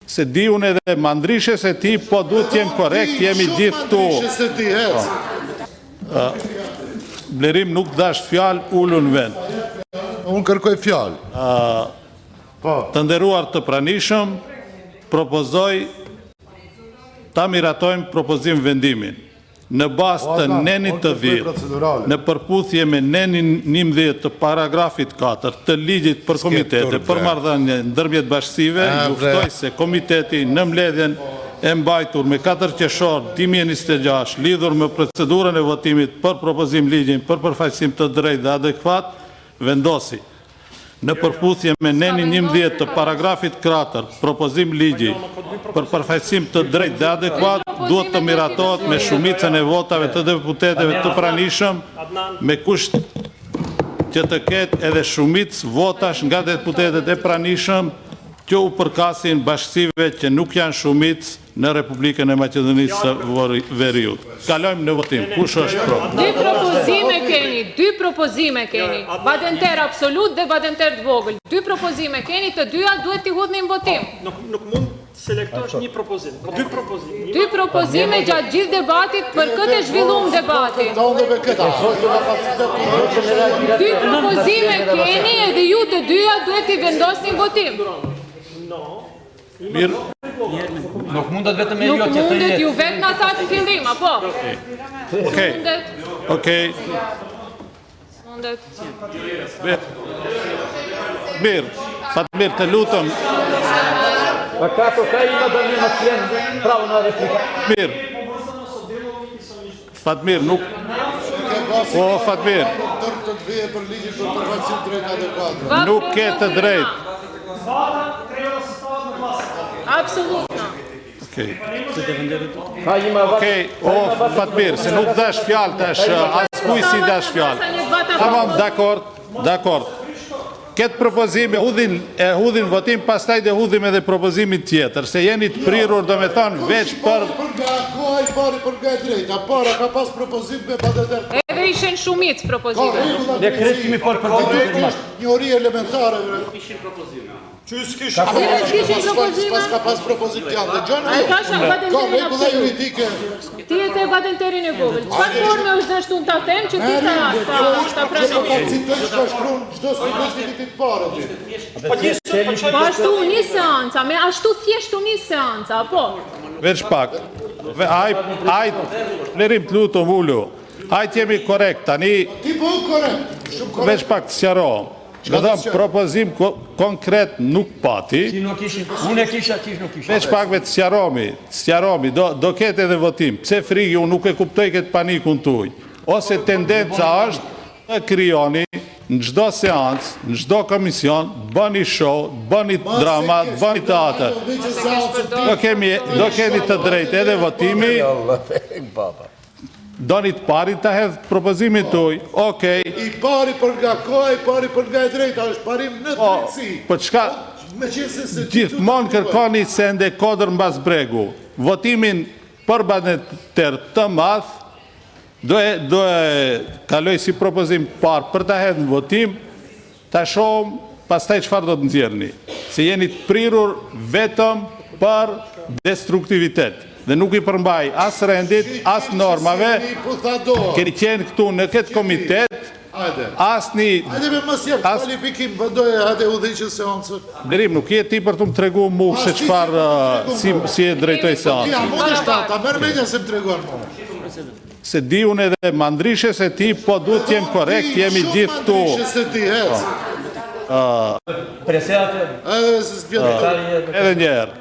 Se di unë edhe mandrishe se ti, po duhet jem korekt, jemi gjithë këtu. Blerim nuk dash fjalë, ullu në vend. Unë kërkoj fjalë. Të nderuar të pranishëm, propozoj ta miratojmë propozim vendimin. Në bazë të nenit të 10, në përputhje me nenin 11 të paragrafit 4 të ligjit për komitete, për marrëdhënie ndërmjet bashkësive, juftoj se komiteti në mbledhjen e mbajtur me 4 qershor 2026 lidhur me procedurën e votimit për propozim ligjin për përfaqësim të drejtë dhe adekuat, vendosi në përputhje me nenin 11 të paragrafit 4 propozim ligji për përfaqësim të drejtë dhe adekuat duhet të miratohet me shumicën e votave të deputetëve të pranishëm me kusht që të ketë edhe shumicë votash nga deputetët e pranishëm që u përkasin bashkësive që nuk janë shumicë në Republikën e Maqedonisë së Veriut. Kalojmë në votim. Kush është pro? Dy propozime keni. Badenter absolut dhe badenter të vogël. Dy propozime keni, të dyja duhet t'i hudhni në votim. Nuk mund selektosh një propozim. Dy propozime gjatë gjithë debatit, për këtë e zhvillum debati. Dy propozime keni edhe ju të dyja duhet t'i vendosni në votim. Nuk mundet vetëm me Nuk mundet ju vetë në thatë në fillim, apo? Okej. Mundet. Mirë, Fatmir, të lutëm. Mirë. Fatmir, nuk... O, Fatmir. Nuk ke të drejtë. Absolutno. Okej, o, Fatmir, se nuk dash fjallë tash, as kuj si dash fjallë. Tamam, dakord. Këtë propozim e hudhin votim, pastaj dhe hudhim edhe propozimit tjetër, se jeni të prirur, do me thonë, veç për... Edhe ishen shumicë propozime. Ne kreçimi për një ori elementare. S'kishin propozime? Pas ka pas propozim tjanë dhe gjona jo. Ka regula juridike. Ti e te badenterin e vogël. Çfarë forme është dashtu të them që ti ta pranoj? Citoj çka shkruan çdo student vitit parë aty. Po ashtu një seanca, me ashtu thjesht një seanca, apo? Veç pak. Ajt, Blerim të lutem ullu. Ajt jemi korekt, tani... Ti po korekt. Veç pak të sqarohem. Në dhëmë propozim konkret nuk pati. Unë e kisha, kish nuk kisha. Veç pakve të sqaromi, do ketë edhe votim. Pse frigi, unë nuk e kuptoj këtë panikun tuj. Ose tendenca është të kryoni në gjdo seancë, në gjdo komision, bëni show, bëni drama, bëni teatër. Do keni të drejtë edhe votimi. Doni të pari të hedhë propozimit tuj, okej. I pari për nga kohë, i pari për nga e drejta, është parim në drejtësi. Po qka, gjithmonë kërkoni se ende kodër mbas bregu. Votimin për badenter të math, do e kaloj si propozim parë për të hedhë në votim, të shohëm pastaj qëfar do të nxjerrni. Se jeni të prirur vetëm për destruktivitet. Dhe nuk i përmbaj as rendit, as normave, keni qenë këtu në këtë komitet, as një... Hajde me mos jep kvalifikim, bëndoj hajde u dhe që seancët. Blerim, nuk je ti për të më tregu mu se qëfar si e drejtoj seancët. Ja, mu dhe shtata, mërë menja se më treguar mu. Se di unë edhe mandrishe se ti, po duhet jem korekt, jemi gjithë këtu. Mandrishe se ti, hec. Preseate. Edhe se s'bjede. Edhe njerë.